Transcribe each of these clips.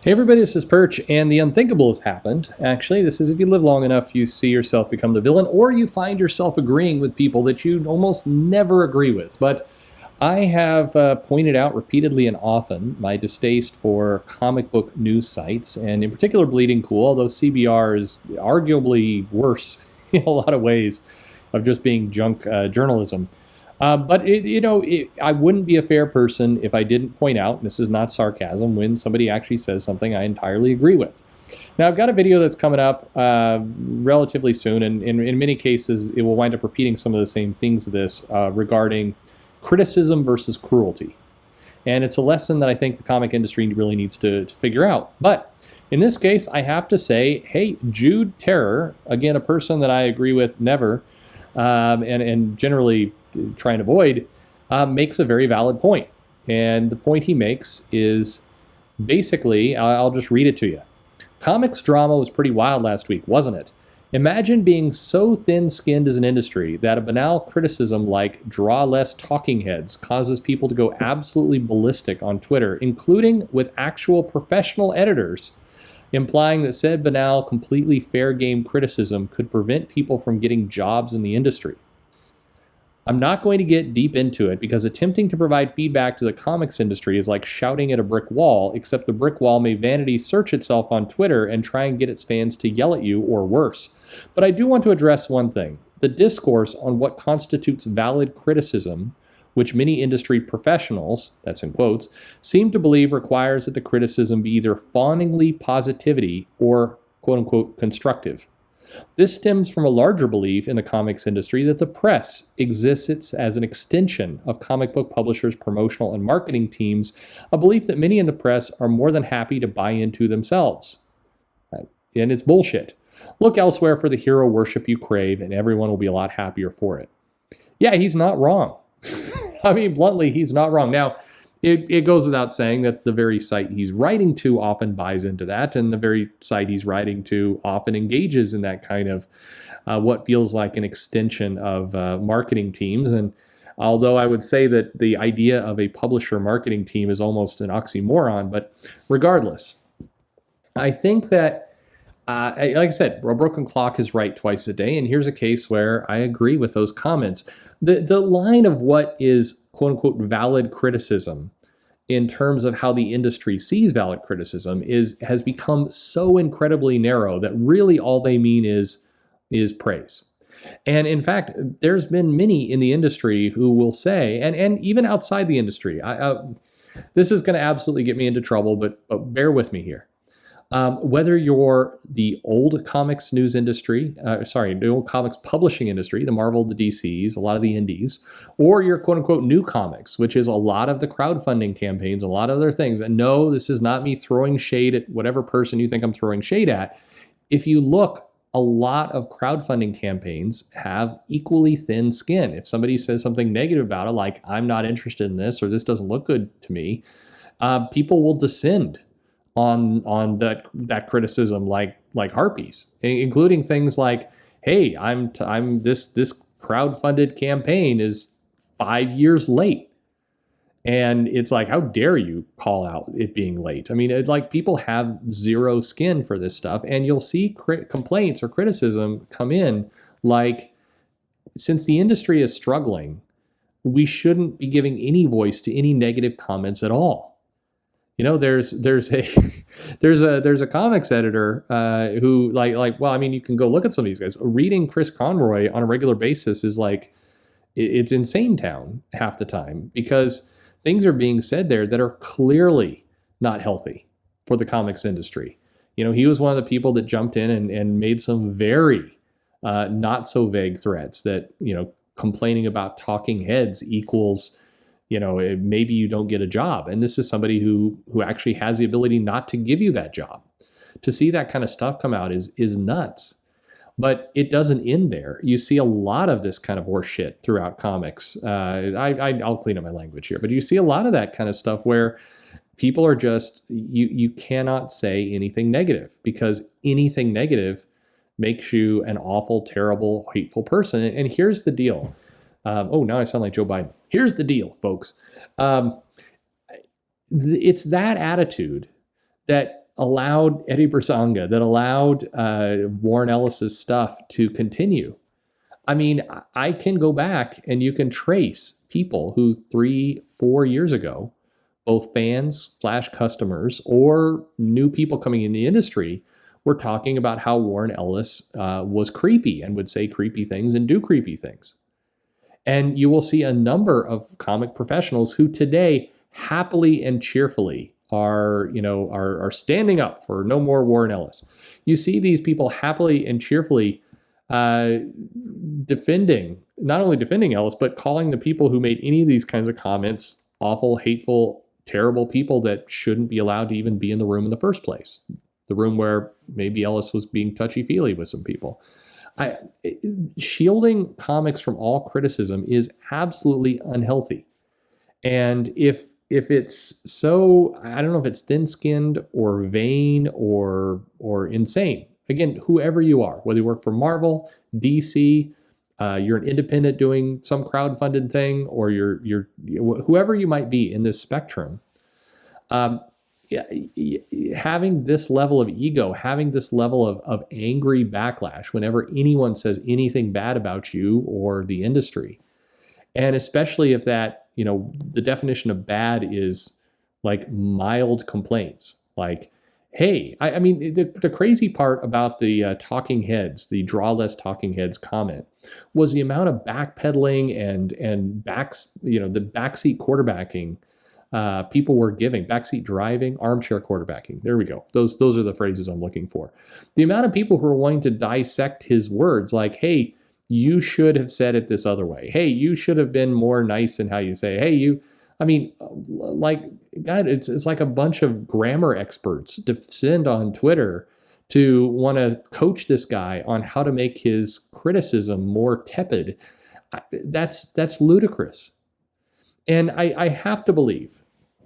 Hey everybody, this is Perch, and the unthinkable has happened. Actually, this is if you live long enough, you see yourself become the villain, or you find yourself agreeing with people that you almost never agree with. But I have pointed out repeatedly and often my distaste for comic book news sites, and in particular Bleeding Cool, although CBR is arguably worse in a lot of ways of just being junk journalism. But I wouldn't be a fair person if I didn't point out, and this is not sarcasm, when somebody actually says something I entirely agree with. Now, I've got a video that's coming up relatively soon, and in many cases, it will wind up repeating some of the same things of this regarding criticism versus cruelty. And it's a lesson that I think the comic industry really needs to figure out. But in this case, I have to say, hey, Jude Terror, again, a person that I agree with never, and generally try and avoid, makes a very valid point. And the point he makes is basically, I'll just read it to you. Comics drama was pretty wild last week, wasn't it? Imagine being so thin-skinned as an industry that a banal criticism like draw less talking heads causes people to go absolutely ballistic on Twitter, including with actual professional editors, implying that said banal, completely fair game criticism could prevent people from getting jobs in the industry. I'm not going to get deep into it because attempting to provide feedback to the comics industry is like shouting at a brick wall, except the brick wall may vanity search itself on Twitter and try and get its fans to yell at you or worse. But I do want to address one thing. The discourse on what constitutes valid criticism, which many industry professionals, that's in quotes, seem to believe requires that the criticism be either fawningly positivity or quote-unquote constructive. This stems from a larger belief in the comics industry that the press exists as an extension of comic book publishers' promotional and marketing teams, a belief that many in the press are more than happy to buy into themselves. And it's bullshit. Look elsewhere for the hero worship you crave, and everyone will be a lot happier for it. Yeah, he's not wrong. I mean, bluntly, he's not wrong. Now, it goes without saying that the very site he's writing to often buys into that, and the very site he's writing to often engages in that kind of what feels like an extension of marketing teams. And although I would say that the idea of a publisher marketing team is almost an oxymoron, but regardless, I think that, like I said, a broken clock is right twice a day, and here's a case where I agree with those comments. The line of what is quote-unquote valid criticism in terms of how the industry sees valid criticism has become so incredibly narrow that really all they mean is praise. And in fact, there's been many in the industry who will say, and even outside the industry, this is going to absolutely get me into trouble, but bear with me here. Whether you're the old comics news industry, the old comics publishing industry, the Marvel, the DCs, a lot of the indies, or you're quote unquote new comics, which is a lot of the crowdfunding campaigns, a lot of other things. And no, this is not me throwing shade at whatever person you think I'm throwing shade at. If you look, a lot of crowdfunding campaigns have equally thin skin. If somebody says something negative about it, like I'm not interested in this, or this doesn't look good to me, people will descend on that criticism like harpies, including things like, hey, this crowdfunded campaign is 5 years late. And it's like, how dare you call out it being late? I mean, it's like people have zero skin for this stuff, and you'll see complaints or criticism come in like, since the industry is struggling, we shouldn't be giving any voice to any negative comments at all. You know, there's a comics editor who well, I mean, you can go look at some of these guys. Reading Chris Conroy on a regular basis is like, it's insane town half the time, because things are being said there that are clearly not healthy for the comics industry. You know, he was one of the people that jumped in and made some very not so vague threats that, you know, complaining about talking heads equals, you know, maybe you don't get a job. And this is somebody who actually has the ability not to give you that job. To see that kind of stuff come out is nuts. But it doesn't end there. You see a lot of this kind of horse shit throughout comics. I'll clean up my language here, but you see a lot of that kind of stuff where people are just, you cannot say anything negative, because anything negative makes you an awful, terrible, hateful person. And here's the deal. Now I sound like Joe Biden. Here's the deal, folks. It's that attitude that allowed Eddie Berzanga, that allowed Warren Ellis's stuff to continue. I mean, I can go back and you can trace people who 3-4 years ago, both fans/customers or new people coming in the industry, were talking about how Warren Ellis was creepy and would say creepy things and do creepy things. And you will see a number of comic professionals who today happily and cheerfully are standing up for no more Warren Ellis. You see these people happily and cheerfully not only defending Ellis, but calling the people who made any of these kinds of comments awful, hateful, terrible people that shouldn't be allowed to even be in the room in the first place. The room where maybe Ellis was being touchy-feely with some people. Shielding comics from all criticism is absolutely unhealthy. And if it's so, I don't know if it's thin-skinned or vain or insane. Again, whoever you are, whether you work for Marvel, DC, you're an independent doing some crowd-funded thing, or you're whoever you might be in this spectrum, having this level of ego, having this level of angry backlash whenever anyone says anything bad about you or the industry, and especially if that, the definition of bad is like mild complaints, like, hey, I mean, the crazy part about the talking heads, the draw less talking heads comment, was the amount of backpedaling and the backseat quarterbacking people were giving, backseat driving, armchair quarterbacking. There we go. Those are the phrases I'm looking for. The amount of people who are wanting to dissect his words, like, hey, you should have said it this other way. Hey, you should have been more nice in how you say, hey, like, God, it's like a bunch of grammar experts descend on Twitter to want to coach this guy on how to make his criticism more tepid. That's ludicrous. And I have to believe,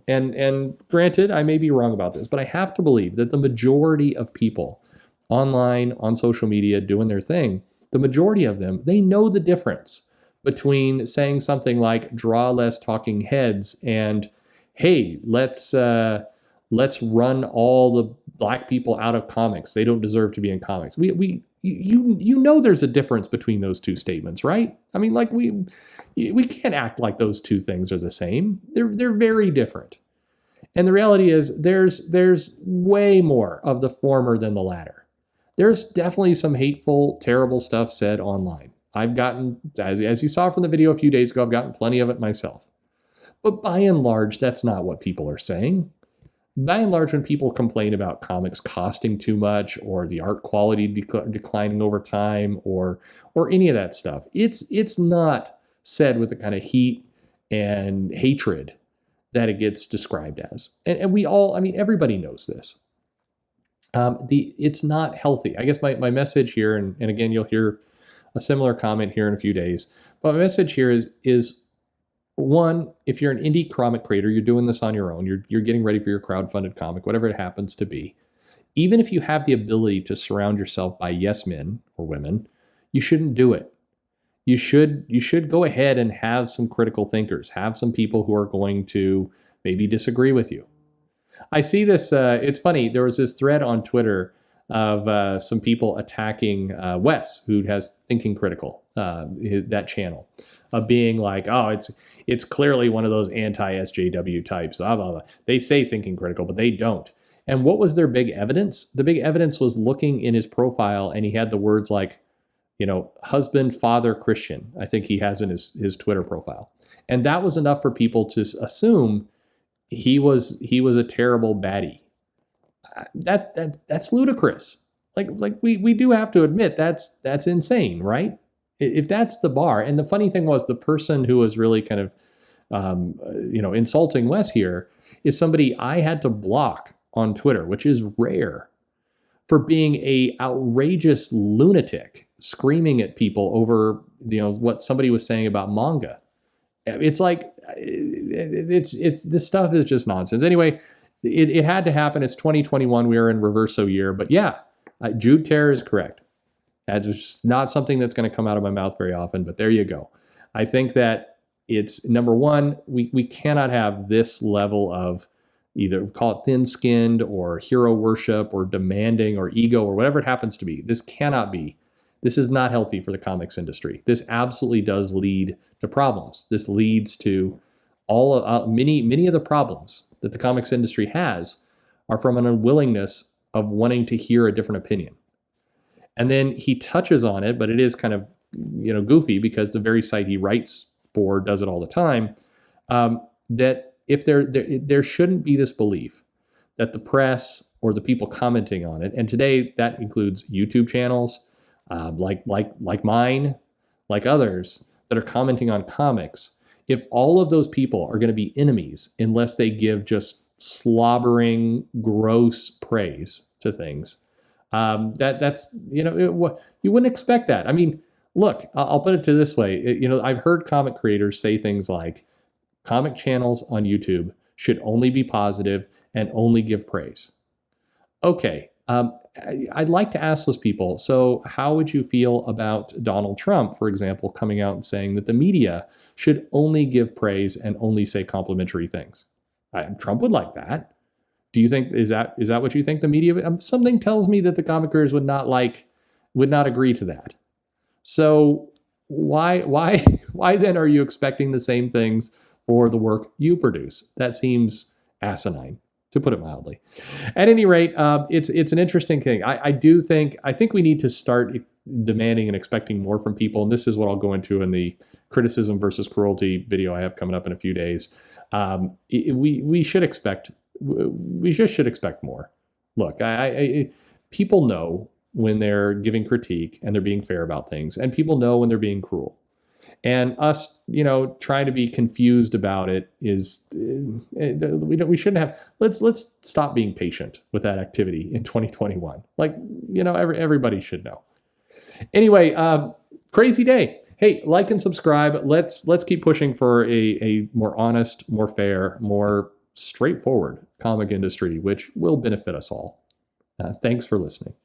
and granted, I may be wrong about this, but I have to believe that the majority of people online, on social media, doing their thing, the majority of them, they know the difference between saying something like draw less talking heads and, hey, let's run all the black people out of comics. They don't deserve to be in comics. You know there's a difference between those two statements, right? I mean, like, we can't act like those two things are the same. They're very different. And the reality is there's way more of the former than the latter. There's definitely some hateful, terrible stuff said online. I've gotten, as you saw from the video a few days ago, I've gotten plenty of it myself. But by and large, that's not what people are saying. By and large, when people complain about comics costing too much or the art quality declining over time or any of that stuff, it's not said with the kind of heat and hatred that it gets described as. And we all, I mean, everybody knows this. It's not healthy. I guess my message here, and again, you'll hear a similar comment here in a few days, but my message here is one, if you're an indie comic creator, you're doing this on your own, you're getting ready for your crowdfunded comic, whatever it happens to be. Even if you have the ability to surround yourself by yes men or women, you shouldn't do it. You should go ahead and have some critical thinkers, have some people who are going to maybe disagree with you. I see this, it's funny, there was this thread on Twitter of some people attacking Wes, who has Thinking Critical, that channel, of being like, oh, it's clearly one of those anti-SJW types, blah, blah, blah. They say Thinking Critical, but they don't. And what was their big evidence? The big evidence was looking in his profile, and he had the words like, husband, father, Christian, I think he has in his Twitter profile. And that was enough for people to assume he was a terrible baddie. That's ludicrous. Like we do have to admit that's insane, right? If that's the bar. And the funny thing was, the person who was really kind of insulting Wes here is somebody I had to block on Twitter, which is rare, for being a outrageous lunatic screaming at people over what somebody was saying about manga. It's like it's this stuff is just nonsense. Anyway, it had to happen. It's 2021. We are in reverso year. But yeah, Jude Terror is correct. That's just not something that's going to come out of my mouth very often. But there you go. I think that it's, number one, we cannot have this level of either call it thin-skinned or hero worship or demanding or ego or whatever it happens to be. This cannot be. This is not healthy for the comics industry. This absolutely does lead to problems. This leads to many of the problems that the comics industry has are from an unwillingness of wanting to hear a different opinion. And then he touches on it, but it is kind of goofy because the very site he writes for does it all the time. That if there shouldn't be this belief that the press or the people commenting on it, and today that includes YouTube channels like mine, like others that are commenting on comics, if all of those people are going to be enemies unless they give just slobbering, gross praise to things, that's you wouldn't expect that. I mean, look, I'll put it to this way. I've heard comic creators say things like, comic channels on YouTube should only be positive and only give praise. Okay, I'd like to ask those people, so how would you feel about Donald Trump, for example, coming out and saying that the media should only give praise and only say complimentary things? Trump would like that. Do you think, is that what you think the media, something tells me that the comic creators would not agree to that. So why then are you expecting the same things for the work you produce? That seems asinine, to put it mildly. At any rate, it's an interesting thing. I think we need to start demanding and expecting more from people, and this is what I'll go into in the criticism versus cruelty video I have coming up in a few days. We should expect more. Look, people know when they're giving critique and they're being fair about things, and people know when they're being cruel. And us, trying to be confused about it is, we shouldn't have. Let's stop being patient with that activity in 2021. Everybody should know. Anyway, crazy day. Hey, like and subscribe. Let's keep pushing for a more honest, more fair, more straightforward comic industry, which will benefit us all. Thanks for listening.